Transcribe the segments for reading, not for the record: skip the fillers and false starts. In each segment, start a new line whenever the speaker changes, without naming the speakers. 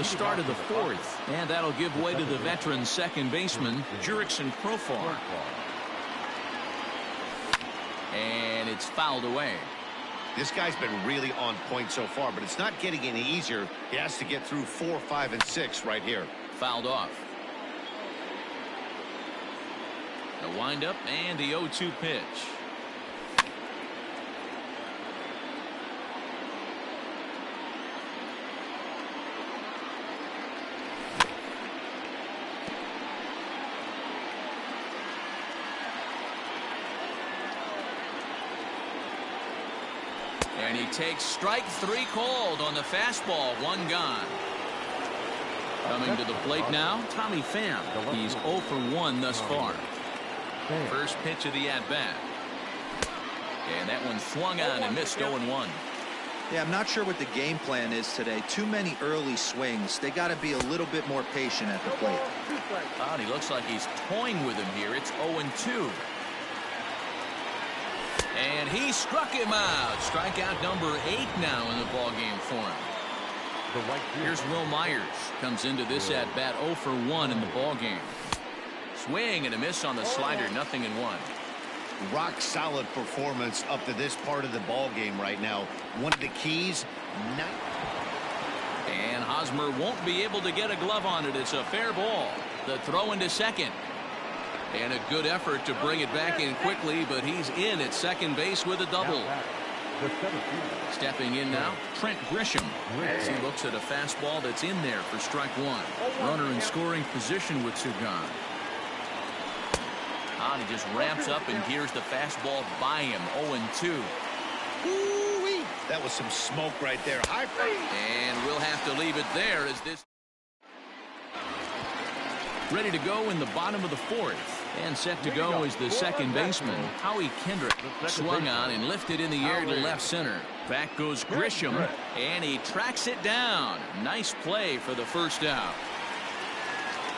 the start of the fourth, and that'll give way to the veteran second baseman, Jurickson Profar. And it's fouled away.
This guy's been really on point so far, but it's not getting any easier. He has to get through 4, 5, and 6 right here.
Fouled off. The windup and the 0-2 pitch. And he takes strike 3 called on the fastball. 1 gone. Coming to the plate now, Tommy Pham. He's 0 for 1 thus far. First pitch of the at-bat. And that one swung on and missed 0-1.
Yeah, I'm not sure what the game plan is today. Too many early swings. They got to be a little bit more patient at the plate.
Oh, he looks like he's toying with him here. It's 0-2. And he struck him out. Strikeout number 8 now in the ballgame for him. Here's Will Myers. Comes into this at-bat 0 for 1 in the ballgame. Swing and a miss on the slider. 0-1.
Rock solid performance up to this part of the ball game right now. One of the keys.
And Hosmer won't be able to get a glove on it. It's a fair ball. The throw into second. And a good effort to bring it back in quickly, but he's in at second base with a double. Stepping in now, Trent Grisham, as he looks at a fastball that's in there for strike 1. Runner in scoring position with 2 gone. And he just ramps up and gears the fastball by him. 0-2.
Ooh-wee. That was some smoke right there. High five.
And we'll have to leave it there as this. Ready to go in the bottom of the fourth. And set to go is the second baseman, Howie Kendrick. Swung on and lifted in the air to left center. Back goes Grisham, and he tracks it down. Nice play for the first out.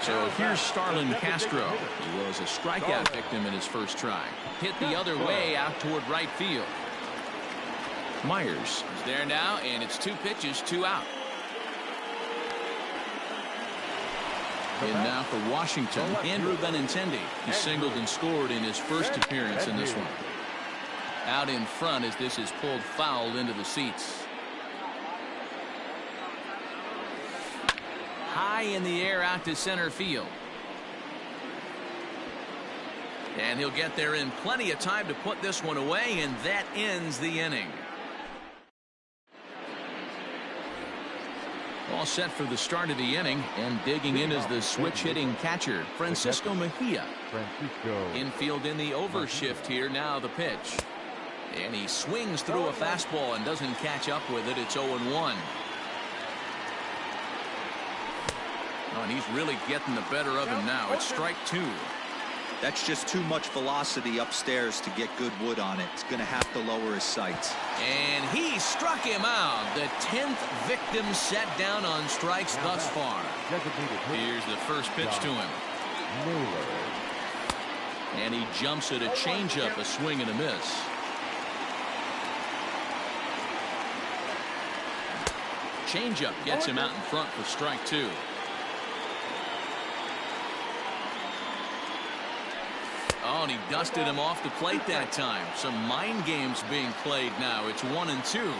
So here's Starlin Castro. He was a strikeout victim in his first try. Hit the other way out toward right field. Myers is there now, and it's 2 pitches, 2 out. In now for Washington, Andrew Benintendi. He singled and scored in his first appearance in this one. Out in front as this is pulled foul into the seats. High in the air out to center field. And he'll get there in plenty of time to put this one away, and that ends the inning. All set for the start of the inning, and digging in is the switch-hitting catcher, Francisco Mejia. Infield in the overshift here. Now the pitch. And he swings through a fastball and doesn't catch up with it. It's 0-1. Oh, and he's really getting the better of him now. It's strike 2.
That's just too much velocity upstairs to get good wood on it. It's going to have to lower his sights.
And he struck him out. The 10th victim set down on strikes thus far. Here's the first pitch to him. And he jumps at a changeup, a swing and a miss. Changeup gets him out in front for strike 2. Oh, and he dusted him off the plate that time. Some mind games being played now. It's 1-2.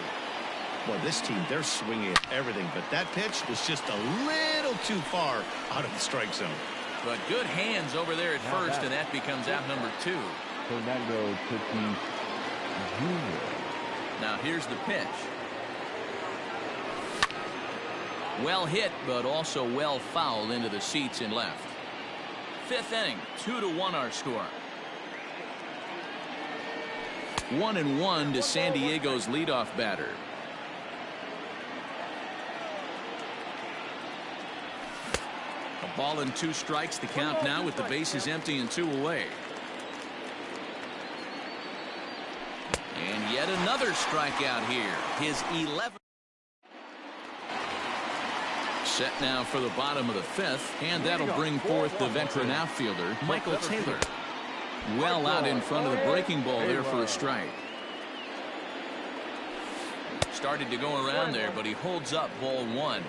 Well, this team, they're swinging at everything, but that pitch was just a little too far out of the strike zone.
But good hands over there at first, and that becomes out number 2. Now here's the pitch. Well hit, but also well fouled into the seats in left. 5th inning, 2-1 our score. 1-1 to San Diego's leadoff batter. A ball and 2 strikes, the count now with the bases empty and 2 away. And yet another strikeout here. His 11th. Set now for the bottom of the 5th, and that'll bring forth the veteran outfielder, Michael Taylor. Well out in front of the breaking ball there for a strike. Started to go around there, but he holds up ball 1.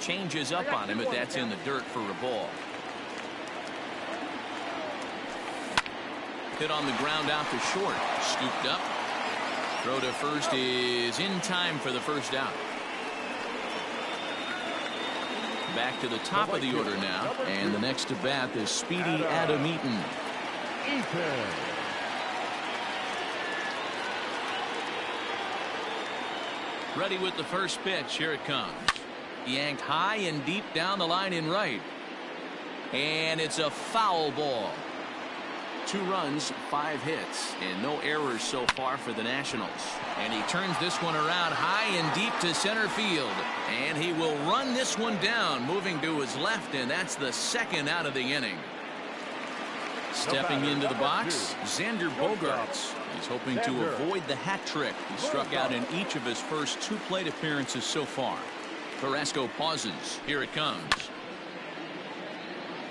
Changes up on him, but that's in the dirt for a ball. Hit on the ground out to short. Scooped up. Throw to first is in time for the first out. Back to the top of the order now. And the next to bat is Speedy Adam Eaton. Ready with the first pitch. Here it comes. Yanked high and deep down the line in right. And it's a foul ball. 2 runs, 5 hits, and no errors so far for the Nationals. And he turns this one around high and deep to center field. And he will run this one down, moving to his left, and that's the second out of the inning. Stepping into the box, Xander Bogaerts. He's hoping to avoid the hat trick. He struck out in each of his first 2 plate appearances so far. Carrasco pauses. Here it comes.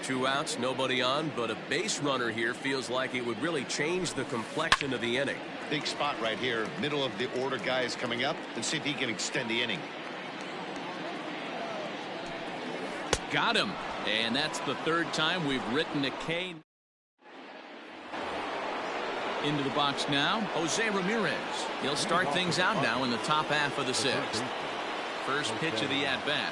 2 outs, nobody on, but a base runner here feels like it would really change the complexion of the inning.
Big spot right here. Middle of the order guy is coming up, and see if he can extend the inning.
Got him. And that's the 3rd time we've written a K. Into the box now, Jose Ramirez. He'll start things out now in the top half of the 6th. First pitch of the at-bat.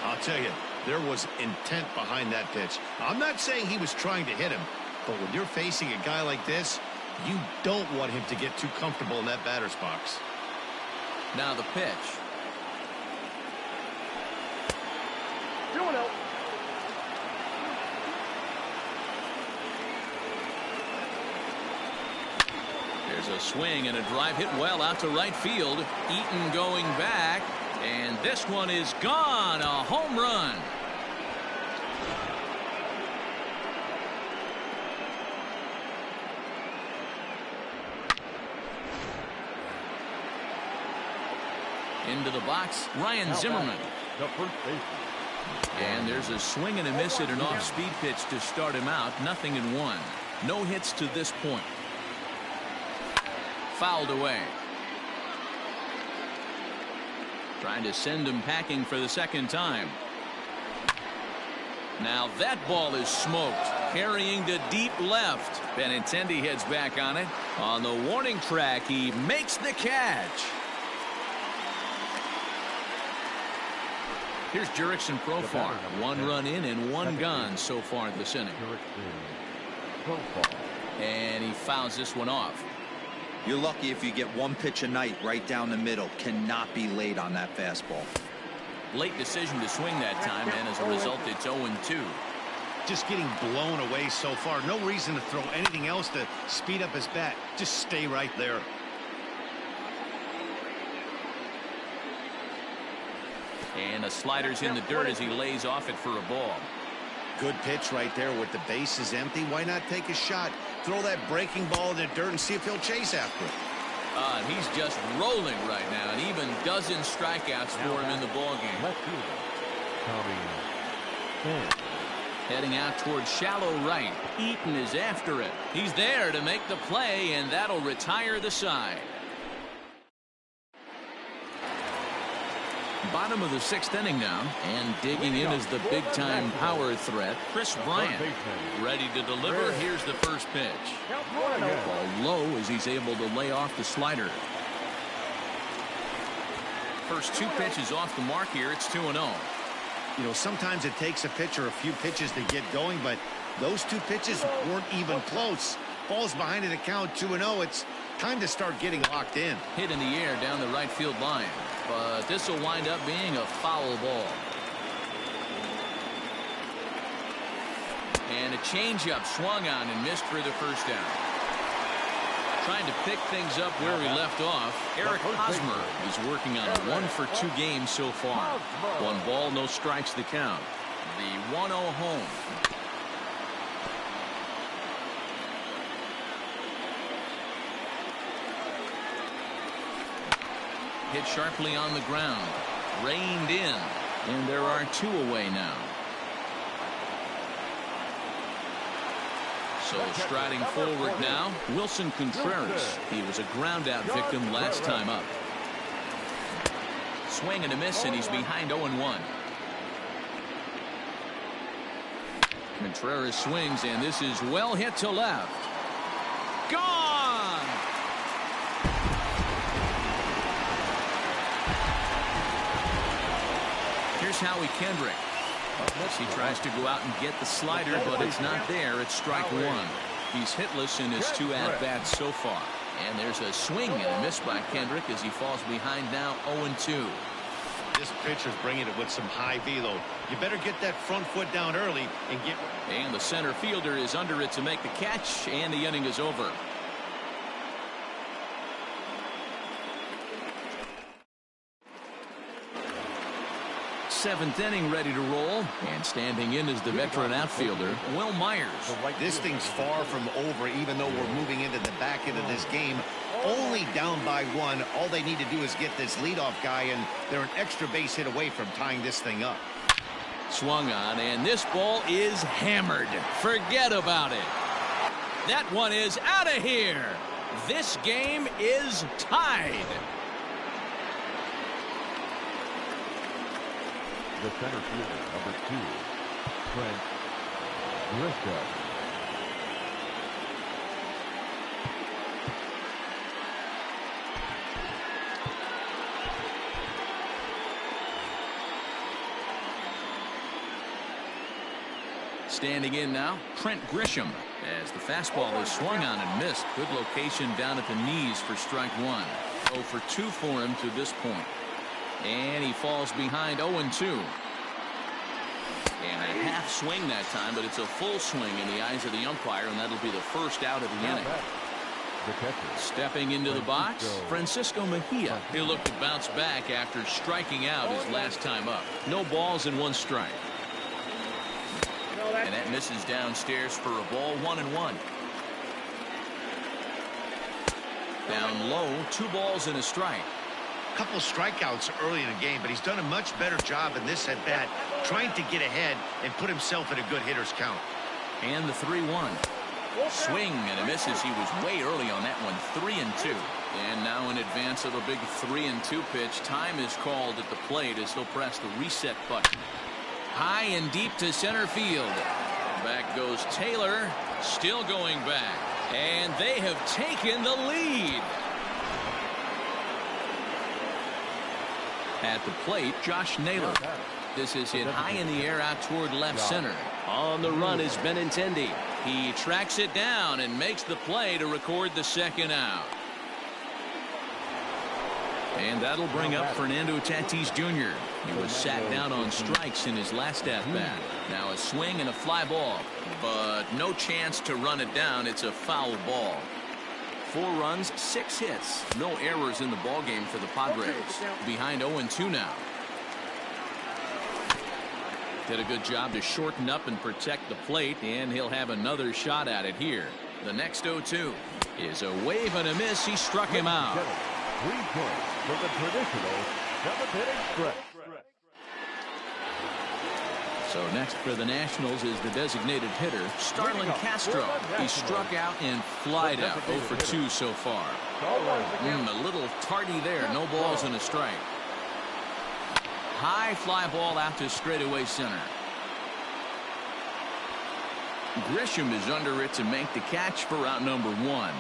I'll tell you, there was intent behind that pitch. I'm not saying he was trying to hit him, but when you're facing a guy like this, you don't want him to get too comfortable in that batter's box.
Now the pitch. There's a swing and a drive hit well out to right field. Eaton going back, and this one is gone. A home run. Into the box, Ryan Zimmerman. And there's a swing and a miss at an off-speed pitch to start him out. 0-1. No hits to this point. Fouled away. Trying to send him packing for the 2nd time. Now that ball is smoked. Carrying to deep left. Benintendi heads back on it. On the warning track, he makes the catch. Here's Jurickson Profar. 1 run in and 1 gone so far this inning. And he fouls this one off.
You're lucky if you get 1 pitch a night right down the middle. Cannot be late on that fastball.
Late decision to swing that time, and as a result, it's 0-2.
Just getting blown away so far. No reason to throw anything else to speed up his bat. Just stay right there.
And a slider's in the dirt as he lays off it for a ball.
Good pitch right there with the bases empty. Why not take a shot? Throw that breaking ball in the dirt and see if he'll chase after it.
And he's just rolling right now, and even dozen strikeouts for him in the ballgame. Heading out towards shallow right. Eaton is after it. He's there to make the play, and that'll retire the side. Bottom of the 6th inning now, and digging in is the big-time power threat, Chris Bryant. Ready to deliver. Here's the first pitch. Ball low as he's able to lay off the slider. First 2 pitches off the mark here. It's 2-0.
You know, sometimes it takes a pitcher a few pitches to get going, but those 2 pitches weren't even close. Ball's behind it, count 2-0. It's time to start getting locked in.
Hit in the air down the right field line. But this will wind up being a foul ball. And a changeup swung on and missed for the first down. Trying to pick things up where he left off. Eric Hosmer is working on a 1-for-2 game so far. 1 ball, no strikes the count. The 1-0 home. Hit sharply on the ground. Reined in. And there are 2 away now. So striding forward now, Wilson Contreras. He was a ground out victim last time up. swing and a miss, and he's behind 0-1. Contreras swings, and this is well hit to left. Gone! Here's Howie Kendrick. He tries to go out and get the slider, but it's not there. It's strike one. He's hitless in his 2 at-bats so far. And there's a swing and a miss by Kendrick as he falls behind now 0-2.
This pitcher's bringing it with some high velo. You better get that front foot down early and get...
And the center fielder is under it to make the catch, and the inning is over. Seventh inning ready to roll, and standing in is the veteran outfielder, Will Myers.
This thing's far from over, even though we're moving into the back end of this game. Only down by 1. All they need to do is get this leadoff guy, and they're an extra base hit away from tying this thing up.
Swung on, and this ball is hammered. Forget about it. That one is out of here. This game is tied.
The center fielder, number 2, Trent Grisham.
Standing in now, Trent Grisham, as the fastball is swung on and missed. Good location down at the knees for strike one. 0 for 2 for him to this point. And he falls behind 0-2. And a half swing that time, but it's a full swing in the eyes of the umpire, and that'll be the first out of the inning. Stepping into the box, Francisco Mejia. He'll look to bounce back after striking out his last time up. No balls and 1 strike. And that misses downstairs for a ball, 1-1. Down low, 2 balls and a strike.
Couple strikeouts early in the game, but he's done a much better job in this at-bat trying to get ahead and put himself in a good hitter's count.
And the 3-1. Swing and a miss as he was way early on that one. 3-2. And now in advance of a big 3-2 pitch, time is called at the plate as he'll press the reset button. High and deep to center field. Back goes Taylor, still going back. And they have taken the lead. At the plate, Josh Naylor. This is hit high in the air out toward left center. On the run is Benintendi. He tracks it down and makes the play to record the second out. And that'll bring up Fernando Tatis Jr. He was sat down on strikes in his last at-bat. Now a swing and a fly ball, but no chance to run it down. It's a foul ball. 4 runs, 6 hits. No errors in the ballgame for the Padres. Behind 0-2 now. Did a good job to shorten up and protect the plate, and he'll have another shot at it here. The next 0-2 is a wave and a miss. He struck him out.
3 points for the traditional 7th-inning stretch.
So next for the Nationals is the designated hitter, Starlin Castro. He struck out and flied out. 0 for 2 so far. A little tardy there. No balls and a strike. High fly ball out to straightaway center. Grisham is under it to make the catch for out number 1.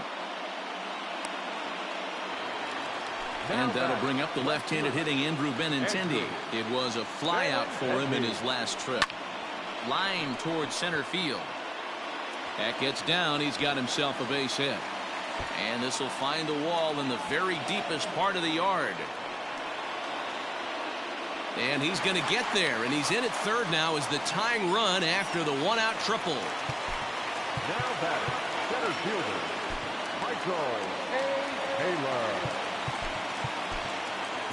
And that'll bring up the left-handed hitting Andrew Benintendi. It was a flyout for him in his last trip. Line towards center field. That gets down. He's got himself a base hit. And this will find the wall in the very deepest part of the yard. And he's going to get there. And he's in at third now as the tying run after the 1-out triple.
Now batting, center fielder, Michael Taylor.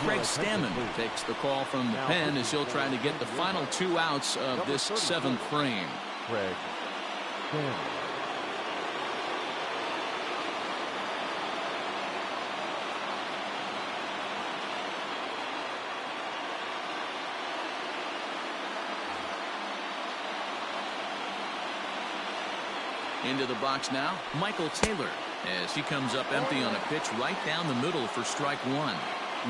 Greg Stammen takes the call from the pen as he'll try to get the final 2 outs of this 7th frame.
Greg Stammen.
Into the box now, Michael Taylor, as he comes up empty on a pitch right down the middle for strike 1.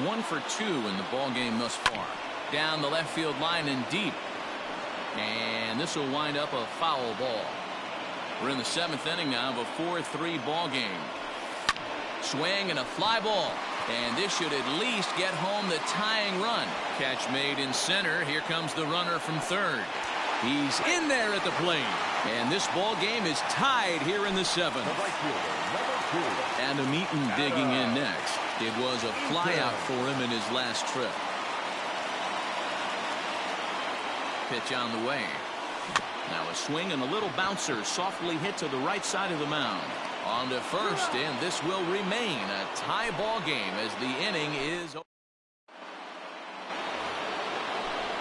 1 for 2 in the ball game thus far. Down the left field line and deep. And this will wind up a foul ball. We're in the 7th inning now of a 4-3 ball game. Swing and a fly ball. And this should at least get home the tying run. Catch made in center. Here comes the runner from third. He's in there at the plate. And this ball game is tied here in the 7th. And Eaton digging in next. It was a flyout for him in his last trip. Pitch on the way. Now a swing and a little bouncer softly hit to the right side of the mound. On to first, and this will remain a tie ball game as the inning is over.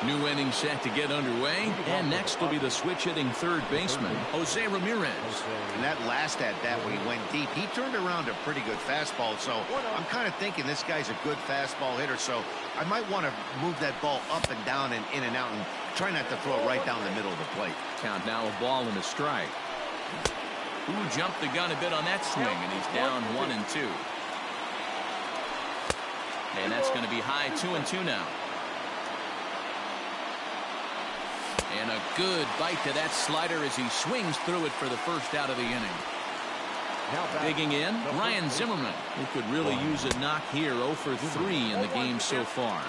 New inning set to get underway, and next will be the switch-hitting third baseman, Jose Ramirez.
And that last at-bat when he went deep, he turned around a pretty good fastball, so I'm kind of thinking this guy's a good fastball hitter, so I might want to move that ball up and down and in and out and try not to throw it right down the middle of the plate.
Count now a ball and a strike. Who jumped the gun a bit on that swing, and he's down 1-2. And that's going to be high 2-2 now. And a good bite to that slider as he swings through it for the first out of the inning. Digging in, Ryan Zimmerman, who could really use a knock here. 0 for 3 in the game so far.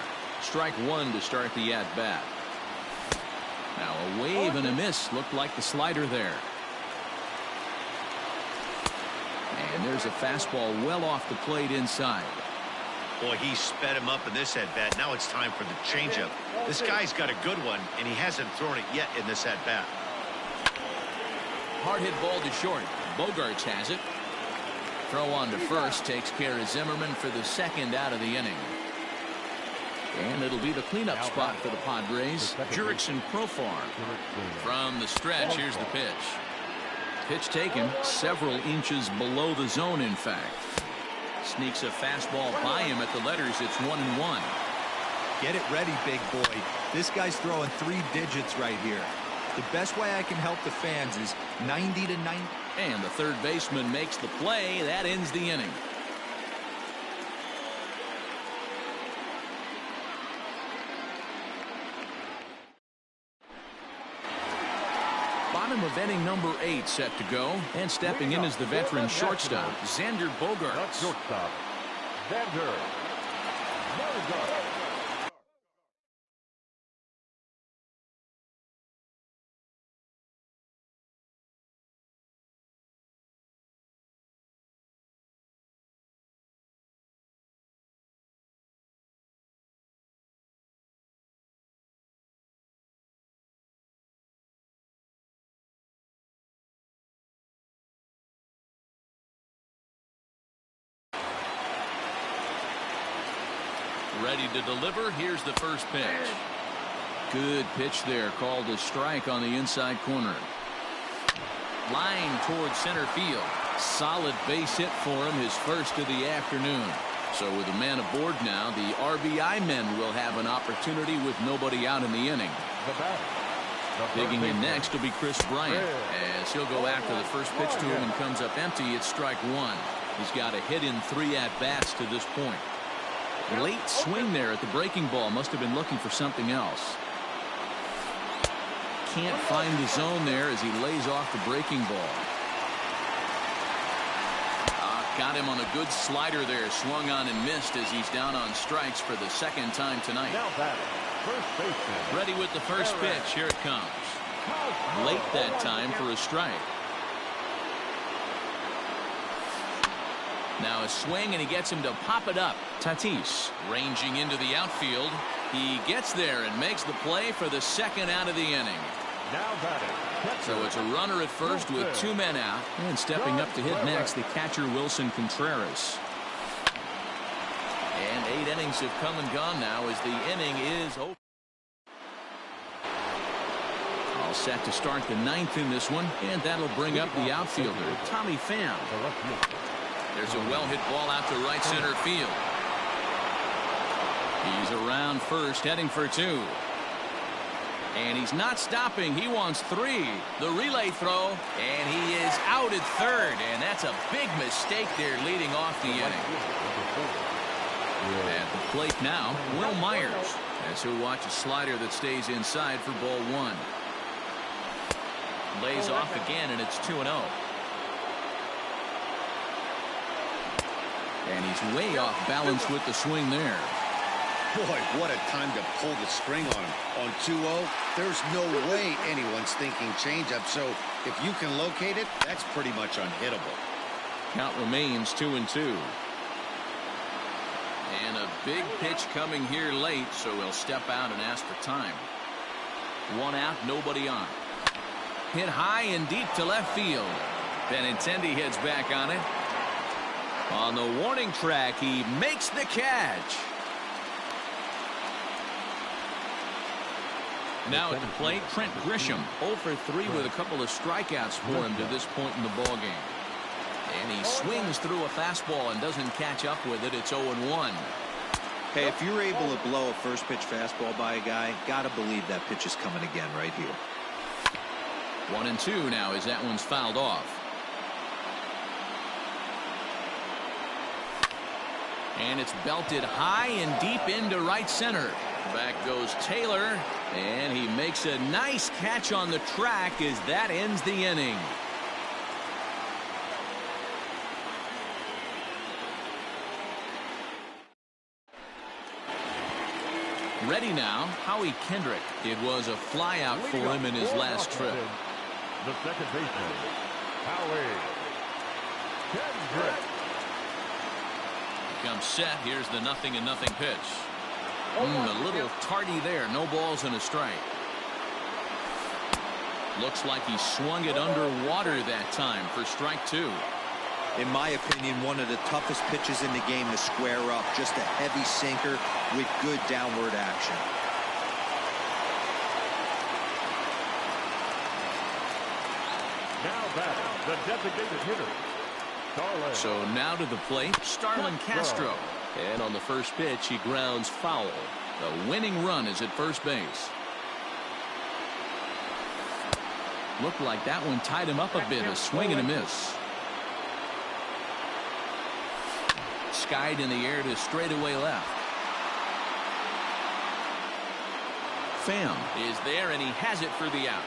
Strike 1 to start the at-bat. Now a wave and a miss. Looked like the slider there. And there's a fastball well off the plate inside.
Boy, he sped him up in this at-bat. Now it's time for the changeup. This guy's got a good one, and he hasn't thrown it yet in this at-bat.
Hard hit ball to short. Bogarts has it. Throw on to first takes care of Zimmerman for the second out of the inning. And it'll be the cleanup spot for the Padres. Jurickson Profar. From the stretch, here's the pitch. Pitch taken several inches below the zone, in fact. Sneaks a fastball by him at the letters. It's 1-1.
Get it ready, big boy. This guy's throwing 3 digits right here. The best way I can help the fans is 90 to 90.
And the third baseman makes the play. That ends the inning. Bottom of inning number 8 set to go, and stepping in is the veteran shortstop, Xander Bogaerts.
Shortstop, Xander Bogaerts.
Ready to deliver. Here's the first pitch. Good pitch there, called a strike on the inside corner. Line towards center field. Solid base hit for him, his first of the afternoon. So with a man aboard now, the RBI men will have an opportunity with nobody out in the inning. Digging in next will be Chris Bryant, as he'll go after the first pitch to him and comes up empty. It's strike 1. He's got a hit in 3 at-bats to this point. Late swing there at the breaking ball. Must have been looking for something else. Can't find the zone there as he lays off the breaking ball. Got him on a good slider there. Swung on and missed as he's down on strikes for the second time tonight. Ready with the first pitch. Here it comes. Late that time for a strike. Now a swing, and he gets him to pop it up. Tatis ranging into the outfield. He gets there and makes the play for the second out of the inning. So it's a runner at first with 2 men out. And stepping up to hit next, the catcher Wilson Contreras. And 8 innings have come and gone now as the inning is over. All set to start the 9th in this one. And that'll bring up the outfielder, Tommy Pham. There's a well-hit ball out to right center field. He's around first, heading for 2. And he's not stopping. He wants 3. The relay throw, and he is out at third. And that's a big mistake there leading off the inning. At the plate now, Will Myers, as he'll watch a slider that stays inside for ball one. Lays off again, and it's 2-0. And he's way off balance with the swing there.
Boy, what a time to pull the string on him. On 2-0, there's no way anyone's thinking changeup, so if you can locate it, that's pretty much unhittable.
Count remains 2-2. And a big pitch coming here late, so he'll step out and ask for time. One out, nobody on. Hit high and deep to left field. Benintendi heads back on it. On the warning track, he makes the catch. Now at the plate, Trent Grisham, 0 for 3 with a couple of strikeouts for him to this point in the ballgame. And he swings through a fastball and doesn't catch up with it. It's 0-1.
Hey, if you're able to blow a first pitch fastball by a guy, gotta believe that pitch is coming again right here.
1-2 now as that one's fouled off. And it's belted high and deep into right center. Back goes Taylor, and he makes a nice catch on the track as that ends the inning. Ready now, Howie Kendrick. It was a flyout for him in his last trip.
The second baseman, Howie Kendrick.
Comes set. Here's the 0-0 pitch. A little tardy there. No balls and a strike. Looks like he swung it underwater that time for strike 2.
In my opinion, one of the toughest pitches in the game to square up. Just a heavy sinker with good downward action.
Now batting, the designated hitter, Starlin.
So now to the plate, Starlin Castro. And on the first pitch, he grounds foul. The winning run is at first base. Looked like that one tied him up a bit. A swing and a miss. Skied in the air to straightaway left. Pham is there, and he has it for the out.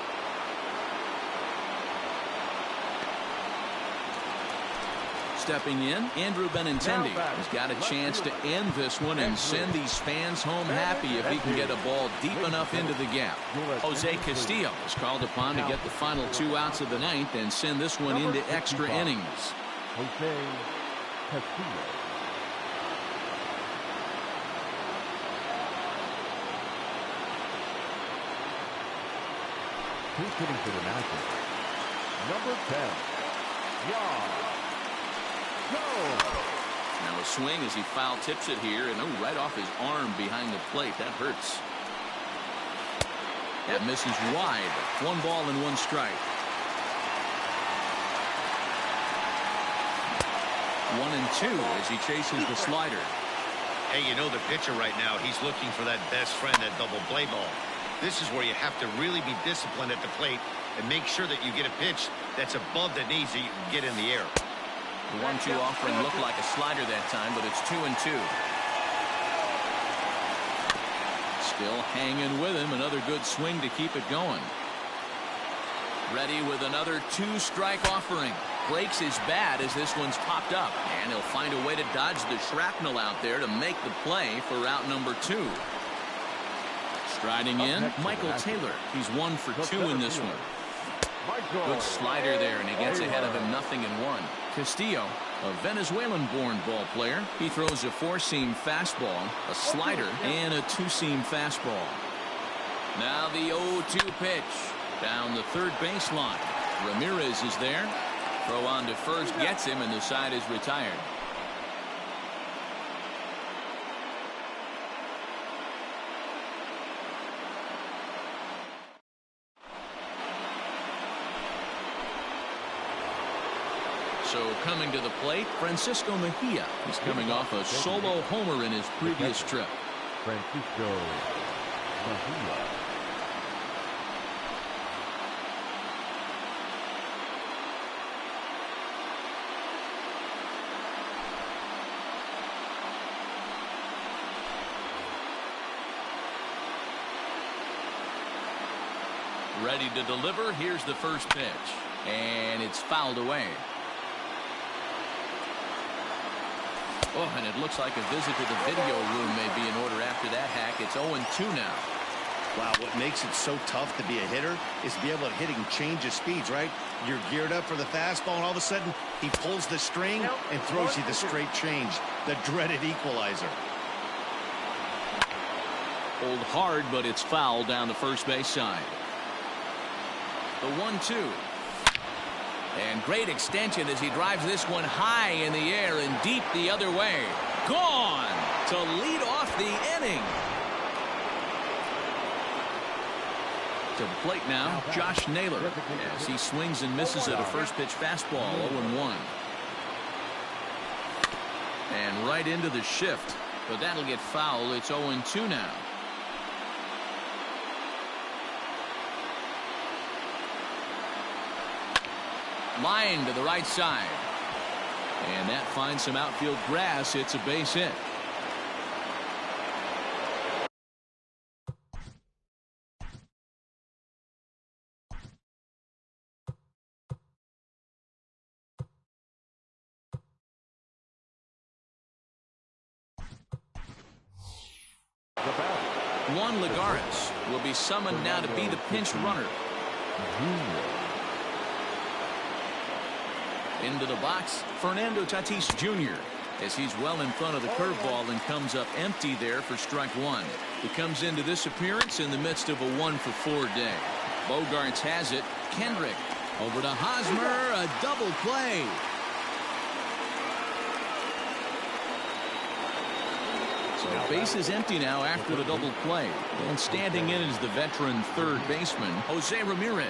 Stepping in, Andrew Benintendi has got a chance to end this one and send these fans home happy if he can get a ball deep enough into the gap. Jose Castillo is called upon to get the final 2 outs of the ninth and send this one into extra innings.
Jose Castillo. He's hitting for the Nationals. Number 10,
Now a swing as he foul tips it here, and right off his arm behind the plate. That hurts. That misses wide. 1 ball and 1 strike. 1-2 as he chases the slider.
Hey, you know the pitcher right now, he's looking for that best friend, that double play ball. This is where you have to really be disciplined at the plate and make sure that you get a pitch that's above the knees that you can get in the air.
The 1-2 offering looked like a slider that time, but it's 2-2. Still hanging with him. Another good swing to keep it going. Ready with another 2-strike offering. Breaks his bat as this one's popped up. And he'll find a way to dodge the shrapnel out there to make the play for route number 2. Striding in, Michael Taylor. He's 1 for 2 in this one. Good slider there, and he gets ahead of him 0-1. Castillo, a Venezuelan-born ball player. He throws a 4-seam fastball, a slider, and a 2-seam fastball. Now the 0-2 pitch. Down the third baseline. Ramirez is there. Throw on to first gets him, and the side is retired. So coming to the plate, Francisco Mejia. He's coming off a solo homer in his previous trip.
Francisco Mejia.
Ready to deliver. Here's the first pitch. And it's fouled away. Oh, and it looks like a visit to the video room may be in order after that hack. It's 0-2 now.
Wow, what makes it so tough to be a hitter is to be able to hit and change of speeds, right? You're geared up for the fastball, and all of a sudden, he pulls the string and throws you the straight change, the dreaded equalizer.
Pulled hard, but it's foul down the first base side. The 1-2. And great extension as he drives this one high in the air and deep the other way. Gone to lead off the inning. To the plate now, Josh Naylor, as he swings and misses at a first pitch fastball, 0-1. And right into the shift, but that'll get foul. It's 0-2 now. Line to the right side. And that finds some outfield grass. It's a base hit. Juan Lagares will be summoned now to be the pinch runner. Into the box, Fernando Tatis Jr. as he's well in front of the curveball and comes up empty there for strike one. He comes into this appearance in the midst of a 1-for-4 day. Bogarts has it. Kendrick over to Hosmer, a double play. So base is empty now after the double play. And standing in is the veteran third baseman, Jose Ramirez.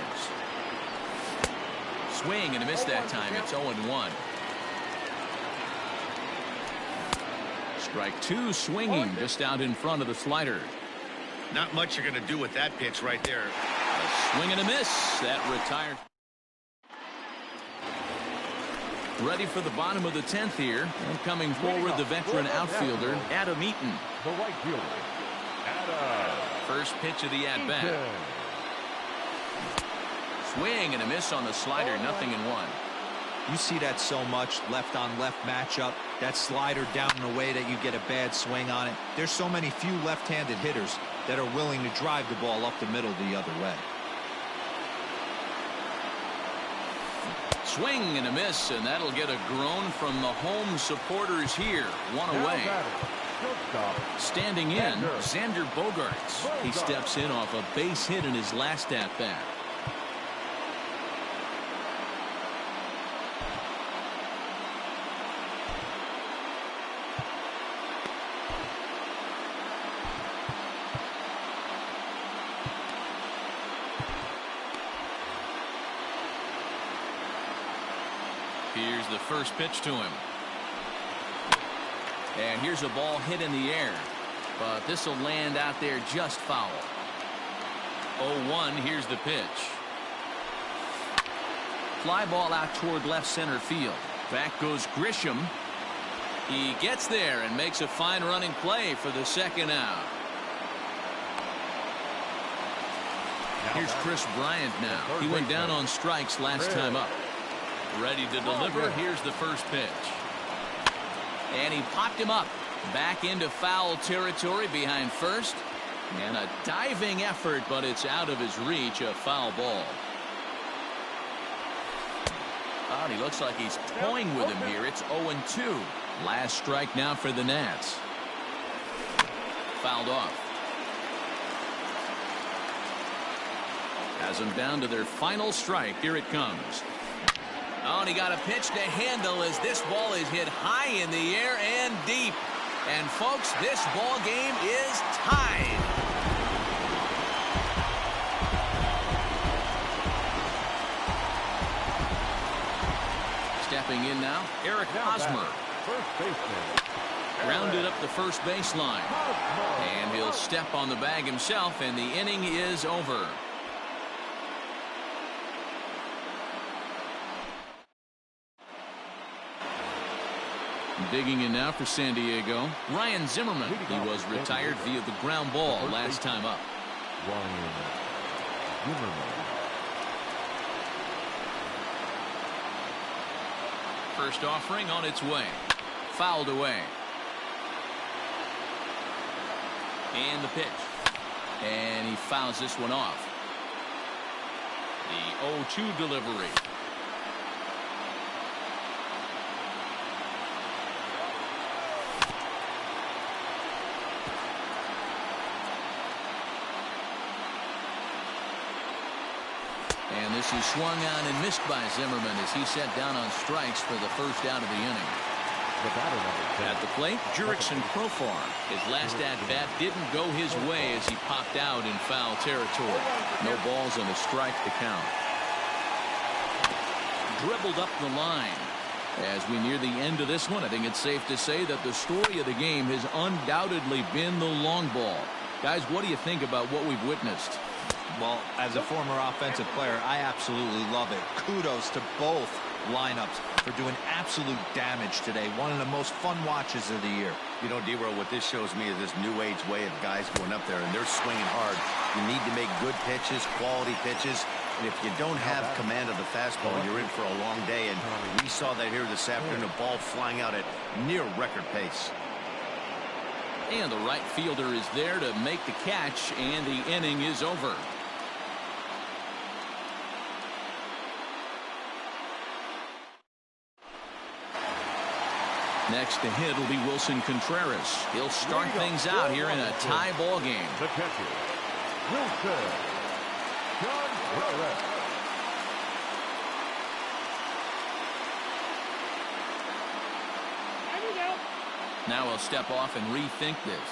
Swing and a miss that time. It's 0-1. Strike two, swinging just out in front of the slider.
Not much you're going to do with that pitch right there.
A swing and a miss. That retired. Ready for the bottom of the 10th here. And coming forward, the veteran outfielder, Adam Eaton.
The right fielder, Adam.
First pitch of the at-bat. Swing and a miss on the slider, 0-1.
You see that so much, left on left matchup. That slider down in a way that you get a bad swing on it. There's so many few left-handed hitters that are willing to drive the ball up the middle the other way.
Swing and a miss, and that'll get a groan from the home supporters here. One away. Standing in, Xander Bogarts. He steps in off a base hit in his last at-bat. Here's the first pitch to him. And here's a ball hit in the air. But this will land out there just foul. 0-1. Here's the pitch. Fly ball out toward left center field. Back goes Grisham. He gets there and makes a fine running play for the second out. Here's Chris Bryant now. He went down on strikes last time up. Ready to deliver. Here's the first pitch. And he popped him up. Back into foul territory behind first. And a diving effort, but it's out of his reach. A foul ball. Oh, he looks like he's toying with him here. It's 0-2. Last strike now for the Nats. Fouled off. Has them down to their final strike. Here it comes. Oh, and he got a pitch to handle as this ball is hit high in the air and deep. And, folks, this ball game is tied. Stepping in now, Eric Hosmer.
First baseman.
Rounded up the first baseline. And he'll step on the bag himself, and the inning is over. Digging in now for San Diego, Ryan Zimmerman. He was retired via the ground ball last time up.
Ryan Zimmerman.
First offering on its way. Fouled away. And the pitch. And he fouls this one off. The 0-2 delivery. And this is swung on and missed by Zimmerman as he set down on strikes for the first out of the inning. At the plate, Jurickson Profar. His last at-bat didn't go his way as he popped out in foul territory. No balls and a strike to count. Dribbled up the line. As we near the end of this one, I think it's safe to say that the story of the game has undoubtedly been the long ball. Guys, what do you think about what we've witnessed?
Well, as a former offensive player, I absolutely love it. Kudos to both lineups for doing absolute damage today. One of the most fun watches of the year.
You know, D-Roll, what this shows me is this new age way of guys going up there and they're swinging hard. You need to make good pitches, quality pitches. And if you don't have command of the fastball, you're in for a long day. And we saw that here this afternoon, a ball flying out at near record pace.
And the right fielder is there to make the catch, and the inning is over. Next to hit will be Wilson Contreras. He'll start things out here in a tie ball game.
The catcher, Wilson Contreras.
Now he'll step off and rethink this.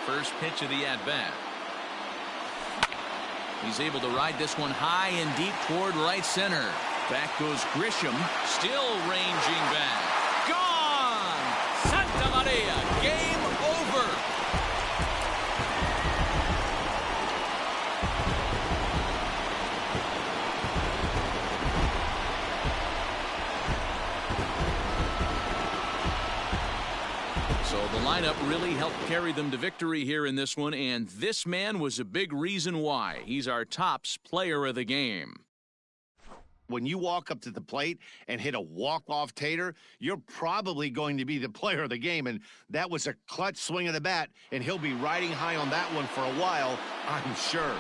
First pitch of the at-bat. He's able to ride this one high and deep toward right center. Back goes Grisham, still ranging back. Gone! Santa Maria, game over. So the lineup really helped carry them to victory here in this one, and this man was a big reason why. He's our tops player of the game.
When you walk up to the plate and hit a walk-off tater, you're probably going to be the player of the game, and that was a clutch swing of the bat, and he'll be riding high on that one for a while, I'm sure.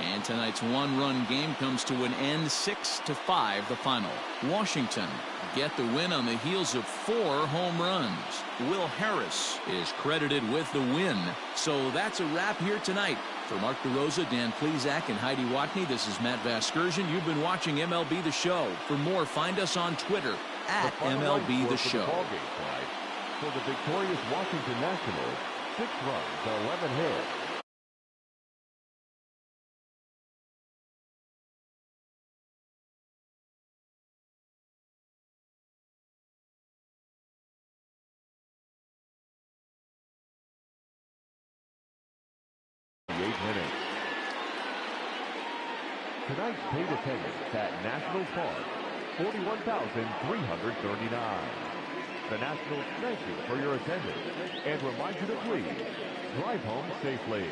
And tonight's one-run game comes to an end, 6-5 the final. Washington get the win on the heels of 4 home runs. Will Harris is credited with the win. So that's a wrap here tonight. For Mark DeRosa, Dan Plesac, and Heidi Watney, this is Matt Vasgersian. You've been watching MLB The Show. For more, find us on Twitter at MLB The Show.
For the victorious Washington Nationals, 6 runs, 11 hits. Tonight's paid attendance at National Park, 41,339. The Nationals thank you for your attendance and remind you to please drive home safely.